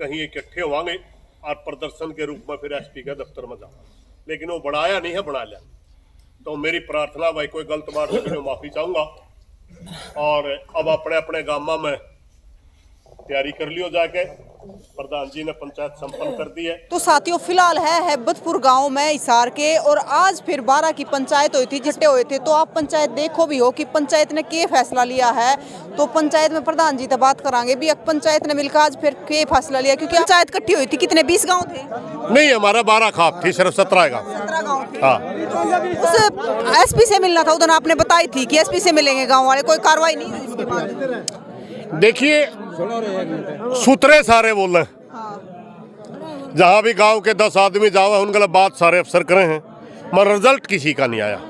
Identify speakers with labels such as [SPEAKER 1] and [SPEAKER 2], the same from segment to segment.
[SPEAKER 1] कहीं इकट्ठे होंगे और प्रदर्शन के रूप में फिर एसपी के दफ्तर में जाओ, लेकिन वो बढ़ाया नहीं है, बढ़ा लिया। तो मेरी प्रार्थना भाई कोई गलत बात लगे माफी चाहूंगा, और अब अपने अपने गामा में तैयारी कर लियो जाके। प्रधान जी ने पंचायत संपन्न कर दी है।
[SPEAKER 2] तो साथियों फिलहाल है हैबतपुर गांव में हिसार के, और आज फिर 12 की पंचायत हुई थी, जिससे हुए थे। तो आप पंचायत देखो भी हो कि पंचायत ने क्या फैसला लिया है। तो पंचायत में प्रधान जी से बात करांगे भी, पंचायत ने मिलकर आज फिर क्या फैसला लिया, क्योंकि पंचायत इकट्ठी हुई थी। कितने 20 गाँव थे?
[SPEAKER 1] नहीं, हमारा 12 खाप थी, सिर्फ 17 गाँव।
[SPEAKER 2] 17 गाँव थे।
[SPEAKER 1] हाँ।
[SPEAKER 2] उस एसपी से मिलना था, उधर आपने बताई थी कि एसपी से मिलेंगे गाँव वाले, कोई कार्रवाई नहीं हुई इसके बाद।
[SPEAKER 1] देखिए, सूत्रे सारे बोल रहे हैं, जहाँ भी गांव के 10 आदमी जाओ उनके बात सारे अफसर करे हैं, मगर रिजल्ट किसी का नहीं आया।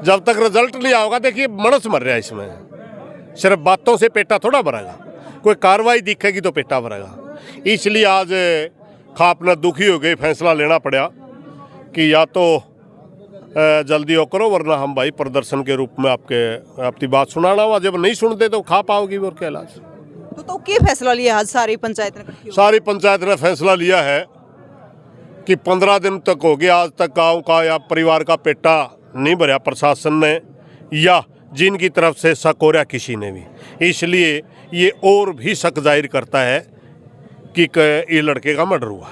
[SPEAKER 1] जब तक रिजल्ट नहीं आओगा, देखिए मनुष्य मर रहा है इसमें, सिर्फ बातों से पेटा थोड़ा भरेगा, कोई कार्रवाई दिखेगी तो पेटा भरेगा। इसलिए आज खाप ने दुखी हो गई, फैसला लेना पड़ा कि या तो जल्दी हो करो, वरना हम भाई प्रदर्शन के रूप में आपकी बात सुनाना हुआ। जब नहीं सुनते तो खा पाओगी और क्या इलाज।
[SPEAKER 2] तो क्या फैसला लिया आज सारी पंचायत ने?
[SPEAKER 1] सारी पंचायत ने फैसला लिया है कि 15 दिन तक हो गया, आज तक गांव का या परिवार का पेटा नहीं भरा प्रशासन ने, या जिनकी तरफ से शक हो रहा किसी ने भी। इसलिए ये और भी शक जाहिर करता है कि ये लड़के का मर्डर हुआ।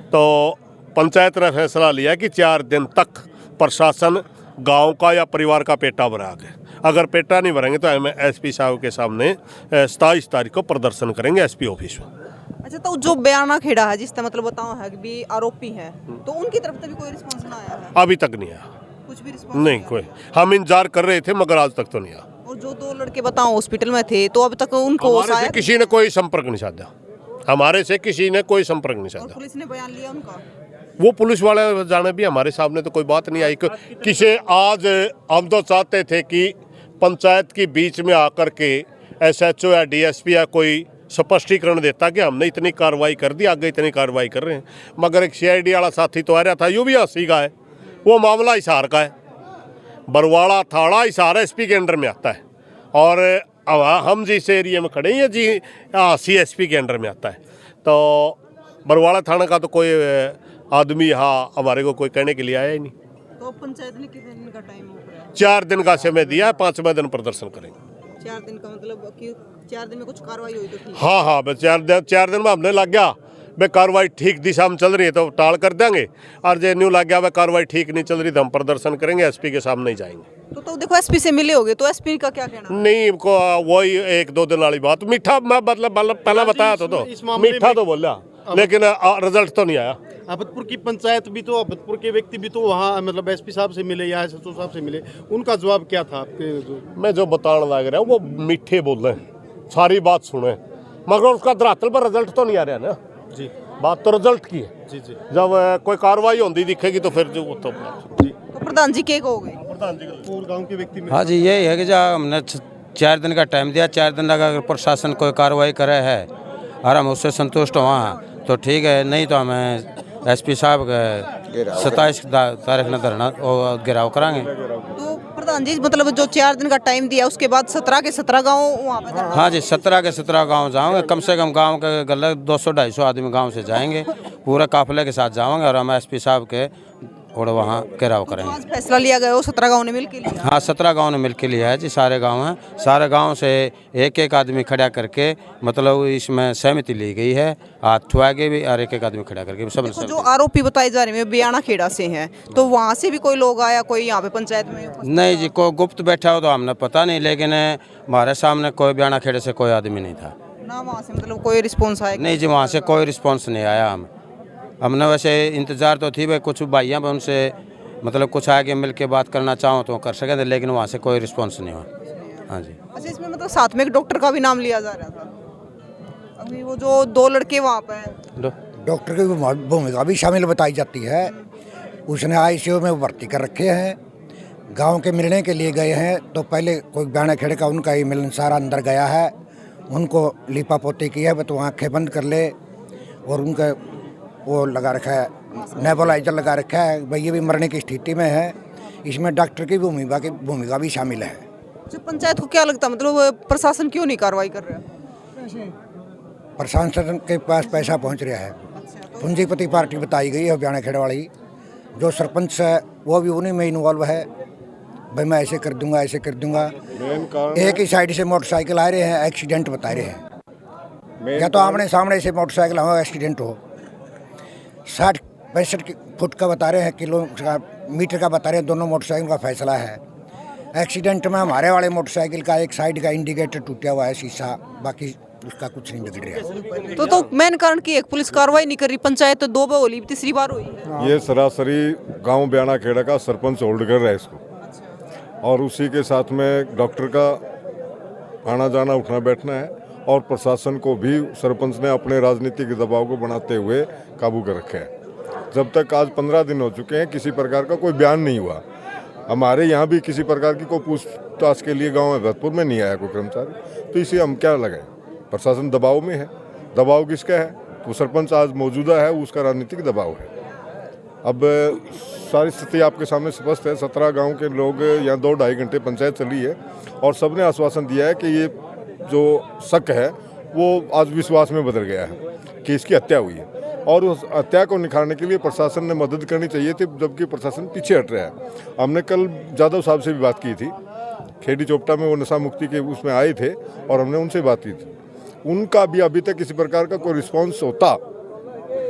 [SPEAKER 1] तो पंचायत ने फैसला लिया कि 4 दिन तक प्रशासन गांव का या परिवार का पेटा भरागे। अगर पेटा नहीं भरेंगे तो हम एसपी साहब के सामने 27 तारीख को प्रदर्शन करेंगे एसपी ऑफिस में।
[SPEAKER 2] अच्छा, तो जो बयाना खेड़ा है, जिसका मतलब बताओ है कि भी आरोपी है, तो उनकी तरफ से भी कोई रिस्पांस ना आया है?
[SPEAKER 1] अभी तक नहीं आया,
[SPEAKER 2] कुछ भी रिस्पांस
[SPEAKER 1] नहीं कोई। हम इंतजार कर रहे थे मगर आज तक तो नहीं आया।
[SPEAKER 2] और जो 2 लड़के बताओ हॉस्पिटल में थे, तो अब तक उनको
[SPEAKER 1] हमारे से किसी ने कोई संपर्क नहीं साधा, हमारे से किसी ने कोई संपर्क नहीं साधा।
[SPEAKER 2] पुलिस ने बयान लिया उनका? वो
[SPEAKER 1] पुलिस वाले जाने भी हमारे सामने तो कोई बात नहीं आई। किसे आज हम तो चाहते थे कि पंचायत के बीच में आकर के एसएचओ या डीएसपी या कोई स्पष्टीकरण देता कि हमने इतनी कार्रवाई कर दी, आगे इतनी कार्रवाई कर रहे हैं। मगर एक सीआईडी वाला साथी तो आ रहा था, यूं भी हंसी का है, वो मामला हिसार का है। बरवाड़ा थाड़ा हिसार एसपी के अंडर में आता है, और हम जिस एरिया में खड़े हैं जी CSP के अंडर में आता है। तो बरवाड़ा थाना का तो कोई आदमी यहाँ हमारे को कोई कहने के लिए आया ही नहीं।
[SPEAKER 2] तो पंचायत ने कितने दिन का टाइम हो गया?
[SPEAKER 1] 4 दिन का समय दिया है, 5वें दिन प्रदर्शन करेंगे।
[SPEAKER 2] 4 दिन का मतलब कि 4 दिन में कुछ कार्रवाई हुई तो ठीक?
[SPEAKER 1] हाँ, बस 4 दिन में हमने लग गया भाई कार्रवाई ठीक दिशा में चल रही है तो टाल कर देंगे, और जो न्यू लग गया भाई कार्रवाई ठीक नहीं चल रही तो हम प्रदर्शन करेंगे, एसपी के सामने ही जाएंगे।
[SPEAKER 2] तो देखो एसपी से मिले होगे, तो एसपी का क्या कहना?
[SPEAKER 1] नहीं, वही 1-2 दिन वाली बात। मीठा मैं मतलब पहले बताया तो मीठा तो बोला, लेकिन रिजल्ट तो नहीं आया।
[SPEAKER 3] अबतपुर की पंचायत भी तो, अबतपुर के व्यक्ति भी तो वहाँ मतलब एसपी साहब से मिले या एसएचओ साहब से मिले, उनका जवाब क्या था आपके?
[SPEAKER 1] मैं जो बताने लग रहा हूँ वो मीठे बोल रहे हैं, सारी बात सुने, मगर उसका धरातल पर रिजल्ट तो नहीं आ रहा ना
[SPEAKER 3] जी।
[SPEAKER 1] बात तो रिजल्ट की है
[SPEAKER 3] जी।
[SPEAKER 1] जब कोई कार्रवाई होती दिखेगी तो फिर जो तो
[SPEAKER 2] प्रधान जी क्या कहोगे?
[SPEAKER 1] प्रधान जी
[SPEAKER 3] और गांव के व्यक्ति।
[SPEAKER 4] हाँ जी, यही है कि जो हमने 4 दिन का टाइम दिया, 4 दिन अगर प्रशासन कोई कार्रवाई करे है और हम उससे संतुष्ट हुआ तो ठीक है, नहीं तो हमें एसपी साहब के 27 तारीख में धरना और घेराव कराएंगे।
[SPEAKER 2] तो प्रधान जी मतलब जो 4 दिन का टाइम दिया, उसके बाद 17 के 17 गाँव वहाँ पे?
[SPEAKER 4] हाँ जी, 17 के 17 गांव जाओगे, कम से कम गांव के गले 200-250 आदमी गांव से जाएंगे, पूरे काफिले के साथ जाओगे, और हम एसपी साहब के और वहाँ घेराव करेंगे।
[SPEAKER 2] आज फैसला लिया गया, 17 गाँव ने मिलकर लिया?
[SPEAKER 4] हाँ, 17 गांव ने मिलकर लिया है जी, सारे गांव हैं, सारे गांव से एक आदमी खड़ा करके मतलब इसमें सहमति ली गई है, हाथ ठुआगे भी और एक आदमी खड़ा करके सब।
[SPEAKER 2] जो आरोपी बताए जा रहे हैं बयाना खेड़ा से हैं, तो वहाँ से भी कोई लोग आया, कोई यहाँ पे पंचायत में?
[SPEAKER 4] नहीं जी, कोई गुप्त बैठा हो तो हमने पता नहीं, लेकिन हमारे सामने कोई बयाना खेड़े से कोई आदमी नहीं था
[SPEAKER 2] ना। वहाँ से मतलब कोई रिस्पॉन्स आया?
[SPEAKER 4] नहीं जी, वहाँ से कोई रिस्पॉन्स नहीं आया। हमने वैसे इंतज़ार तो थी भाई कुछ भाइयाँ पर उनसे मतलब कुछ आगे मिल के बात करना चाहो तो कर सकें, लेकिन वहाँ से कोई रिस्पॉन्स नहीं हुआ। हाँ जी।
[SPEAKER 2] अच्छा, इसमें मतलब साथ में एक डॉक्टर का भी नाम लिया जा रहा था, अभी वो जो 2 लड़के वहाँ पे हैं,
[SPEAKER 5] डॉक्टर की भूमिका भी शामिल बताई जाती है। उसने ICU में भर्ती कर रखे हैं, गांव के मिलने के लिए गए हैं। तो पहले कोई बयाना खेड़े का उनका ही मिलनसार अंदर गया है, उनको लिपा पोती की है, तो आँखें बंद कर ले, और उनका वो लगा रखा है, नेबुलाइजर लगा रखा है भाई, ये भी मरने की स्थिति में है। इसमें डॉक्टर की भूमिका भी शामिल है।
[SPEAKER 2] जो पंचायत को क्या लगता है मतलब प्रशासन क्यों नहीं कार्रवाई कर रहा है?
[SPEAKER 5] प्रशासन के पास पैसा पहुंच रहा है। पूंजीपति पार्टी बताई गई है बयाना खेड़ा वाली। जो सरपंच है वो भी उन्हीं में इन्वॉल्व है, भाई मैं ऐसे कर दूंगा ऐसे कर दूंगा। एक ही साइड से मोटरसाइकिल आ रहे हैं, एक्सीडेंट बता रहे हैं, या तो आमने सामने से मोटरसाइकिल हो एक्सीडेंट हो। 60-65 फुट का बता रहे हैं, किलोमीटर का बता रहे हैं, दोनों मोटरसाइकिल का फैसला है। एक्सीडेंट में हमारे वाले मोटरसाइकिल का एक साइड का इंडिकेटर टूटा हुआ है, शीशा, बाकी उसका कुछ नहीं बिगड़ रहा।
[SPEAKER 2] तो मेन कारण की एक पुलिस कार्रवाई नहीं कर रही, पंचायत तो 2 बार होली, तीसरी बार हुई।
[SPEAKER 6] ये सरासरी गांव बयाना खेड़ा का सरपंच होल्ड कर रहा है इसको, और उसी के साथ में डॉक्टर का आना जाना उठना बैठना है, और प्रशासन को भी सरपंच ने अपने राजनीतिक दबाव को बनाते हुए काबू कर रखे हैं। जब तक आज 15 दिन हो चुके हैं, किसी प्रकार का कोई बयान नहीं हुआ। हमारे यहाँ भी किसी प्रकार की कोई पूछताछ के लिए गांव भरतपुर में नहीं आया कोई कर्मचारी, तो इसे हम क्या लगाएं। प्रशासन दबाव में है। दबाव किसका है? तो सरपंच आज मौजूदा है, उसका राजनीतिक दबाव है। अब सारी स्थिति आपके सामने स्पष्ट है। 17 गांव के लोग यहाँ 2-2.5 घंटे पंचायत चली है, और सबने आश्वासन दिया है कि ये जो शक है वो आज विश्वास में बदल गया है कि इसकी हत्या हुई है, और उस हत्या को निखारने के लिए प्रशासन ने मदद करनी चाहिए थी, जबकि प्रशासन पीछे हट रहा है। हमने कल जादव साहब से भी बात की थी, खेड़ी चोपटा में वो नशा मुक्ति के उसमें आए थे, और हमने उनसे बात की थी। उनका भी अभी तक किसी प्रकार का कोई रिस्पॉन्स होता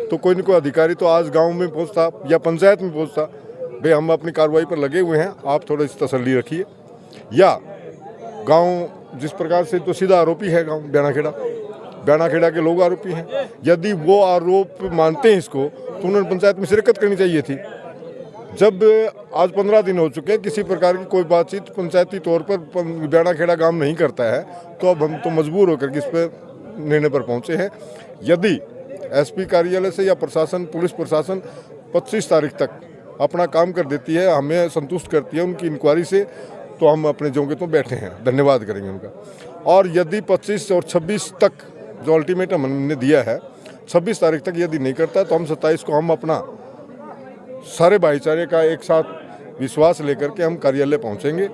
[SPEAKER 6] तो कोई न कोई अधिकारी तो आज गांव में पहुंचता या पंचायत में पहुंचता, भाई हम अपनी कार्रवाई पर लगे हुए हैं, आप थोड़ा सी तसल्ली रखिए। या गांव जिस प्रकार से तो सीधा आरोपी है गांव बयाना खेड़ा के लोग आरोपी हैं। यदि वो आरोप मानते हैं इसको, तो उन्होंने पंचायत में शिरकत करनी चाहिए थी। जब आज 15 दिन हो चुके हैं, किसी प्रकार की कोई बातचीत पंचायती तौर पर बयाना खेड़ा गांव नहीं करता है, तो अब हम तो मजबूर होकर के इस पर निर्णय पर पहुंचे हैं। यदि एसपी कार्यालय से या प्रशासन, पुलिस प्रशासन 25 तारीख तक अपना काम कर देती है, हमें संतुष्ट करती है उनकी इंक्वायरी से, तो हम अपने जोंगे तो बैठे हैं, धन्यवाद करेंगे उनका। और यदि 25 और 26 तक जो अल्टीमेटम हमने दिया है, 26 तारीख तक यदि नहीं करता, तो हम 27 को हम अपना सारे भाईचारे का एक साथ विश्वास लेकर के हम कार्यालय पहुंचेंगे,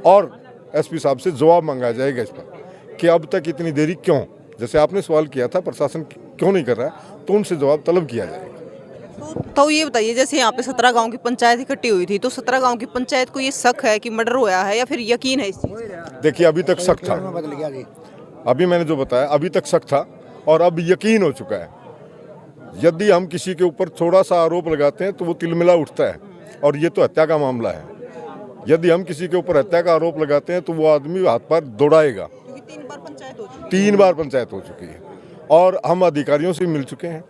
[SPEAKER 6] और एसपी साहब से जवाब मांगा जाएगा इस पर कि अब तक इतनी देरी क्यों। जैसे आपने सवाल किया था प्रशासन क्यों नहीं कर रहा है, तो उनसे जवाब तलब किया जाएगा।
[SPEAKER 2] तो ये बताइए, जैसे यहाँ पे 17 गांव की पंचायत इकट्ठी हुई थी, तो 17 गांव की पंचायत को ये शक है कि मर्डर हुआ है, या फिर यकीन है इस चीज?
[SPEAKER 6] देखिए, अभी तक शक था, अभी मैंने जो बताया अभी तक शक था, और अब यकीन हो चुका है। यदि हम किसी के ऊपर थोड़ा सा आरोप लगाते हैं तो वो तिलमिला उठता है, और ये तो हत्या का मामला है। यदि हम किसी के ऊपर हत्या का आरोप लगाते हैं तो वो आदमी हाथ पैर दौड़ाएगा।
[SPEAKER 2] 3 बार पंचायत हो चुकी है।
[SPEAKER 6] 3 बार पंचायत हो चुकी है, और हम अधिकारियों से मिल चुके हैं।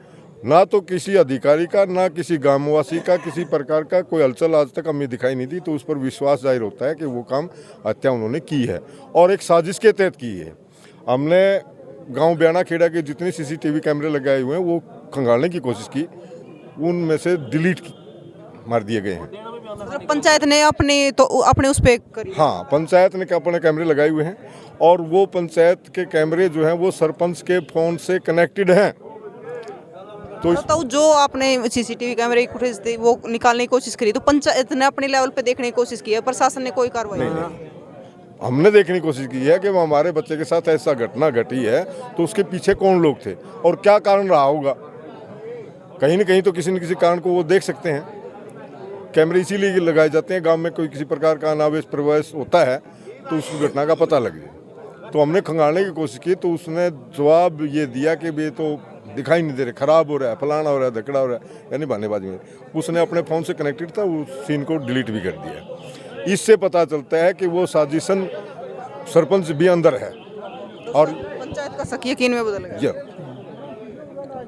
[SPEAKER 6] ना तो किसी अधिकारी का, ना किसी ग्रामवासी का किसी प्रकार का कोई हलचल आज तक हमें दिखाई नहीं दी, तो उस पर विश्वास जाहिर होता है कि वो काम हत्या उन्होंने की है, और एक साजिश के तहत की है। हमने गांव बयाना खेड़ा के जितने सीसीटीवी कैमरे लगाए हुए हैं वो खंगालने की कोशिश की, उनमें से डिलीट मार दिए गए हैं।
[SPEAKER 2] मतलब पंचायत ने अपने उस पे करी?
[SPEAKER 6] हाँ, पंचायत ने अपने कैमरे लगाए हुए हैं, और वो पंचायत के कैमरे जो हैं वो सरपंच के फोन से कनेक्टेड हैं।
[SPEAKER 2] तो जो आपने सीसीटीवी कैमरे की फुटेज थी वो निकालने की कोशिश करी, तो पंचायत ने अपने लेवल पे देखने की कोशिश की है, प्रशासन ने कोई कार्रवाई नहीं?
[SPEAKER 6] हमने देखने की कोशिश की है कि वो हमारे बच्चे के साथ ऐसा घटना घटी है तो उसके पीछे कौन लोग थे और क्या कारण रहा होगा। कहीं न कहीं तो किसी न किसी कारण को वो देख सकते हैं। कैमरे इसीलिए लगाए जाते हैं, गांव में कोई किसी प्रकार का अनावेश प्रवेश होता है तो उस घटना का पता लगे। तो हमने खंगालने की कोशिश की, तो उसने जवाब ये दिया कि ये तो दिखाई नहीं दे रहे, खराब हो रहा है, फलाना हो रहा है, धकड़ा हो रहा है, यानी बहानेबाजी में। उसने अपने फ़ोन से कनेक्टेड था, उस सीन को डिलीट भी कर दिया। इससे पता चलता है कि वो साजिशन सरपंच भी अंदर है, और
[SPEAKER 2] पंचायत का शक यकीन में बदल गया।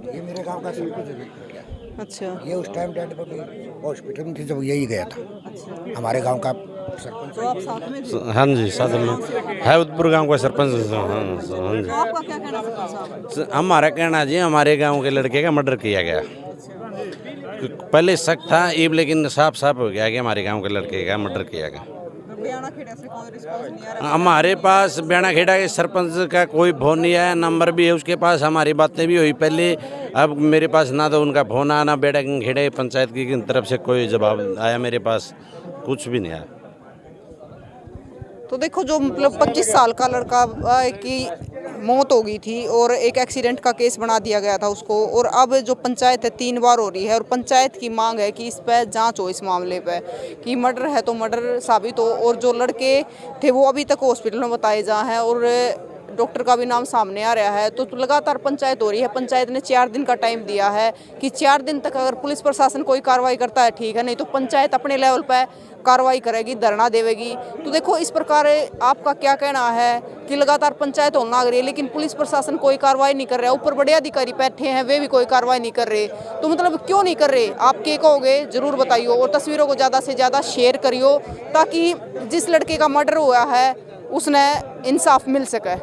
[SPEAKER 5] ये मेरे गांव का सरपंच है।
[SPEAKER 2] अच्छा,
[SPEAKER 5] ये उस टाइम डेड बॉडी हॉस्पिटल में थी जब यही गया था। हमारे गांव का सरपंच।
[SPEAKER 2] तो आप साथ में थे?
[SPEAKER 4] हाँ जी, साथ में है उदपुर गांव का सरपंच। हाँ जी।
[SPEAKER 2] तो आपका क्या कहना सरपंच साहब?
[SPEAKER 4] हमारा कहना जी, हमारे गांव के लड़के का मर्डर किया गया। पहले शक था ईब, लेकिन साफ साफ हो गया कि हमारे गांव के लड़के का मर्डर किया गया।
[SPEAKER 2] बयाना खेड़ा से कोई रिस्पांस नहीं आ रहा?
[SPEAKER 4] हमारे पास बयाना खेड़ा के सरपंच का कोई फोन नहीं आया, नंबर भी है उसके पास, हमारी बातें भी हुई पहले। अब मेरे पास ना तो उनका फोन आया, ना बयाना खेड़ा पंचायत की तरफ से कोई जवाब आया, मेरे पास कुछ भी नहीं आया।
[SPEAKER 2] तो देखो जो मतलब 25 साल का लड़का की मौत हो गई थी और एक एक्सीडेंट का केस बना दिया गया था उसको, और अब जो पंचायत है 3 बार हो रही है और पंचायत की मांग है कि इस पर जांच हो, इस मामले पे कि मर्डर है तो मर्डर साबित हो। और जो लड़के थे वो अभी तक हॉस्पिटल में बताए जा हैं और डॉक्टर का भी नाम सामने आ रहा है। तो लगातार पंचायत हो रही है। पंचायत ने 4 दिन का टाइम दिया है कि 4 दिन तक अगर पुलिस प्रशासन कोई कार्रवाई करता है ठीक है, नहीं तो पंचायत अपने लेवल पर कार्रवाई करेगी, धरना देवेगी। तो देखो इस प्रकार आपका क्या कहना है कि लगातार पंचायत होना आ रही है लेकिन पुलिस प्रशासन कोई कार्रवाई नहीं कर रहा है, ऊपर बड़े अधिकारी बैठे हैं वे भी कोई कार्रवाई नहीं कर रहे, तो मतलब क्यों नहीं कर रहे? आप क्या कहोगे जरूर बताइए और तस्वीरों को ज़्यादा से ज़्यादा शेयर करियो ताकि जिस लड़के का मर्डर हुआ है उसने इंसाफ मिल सके।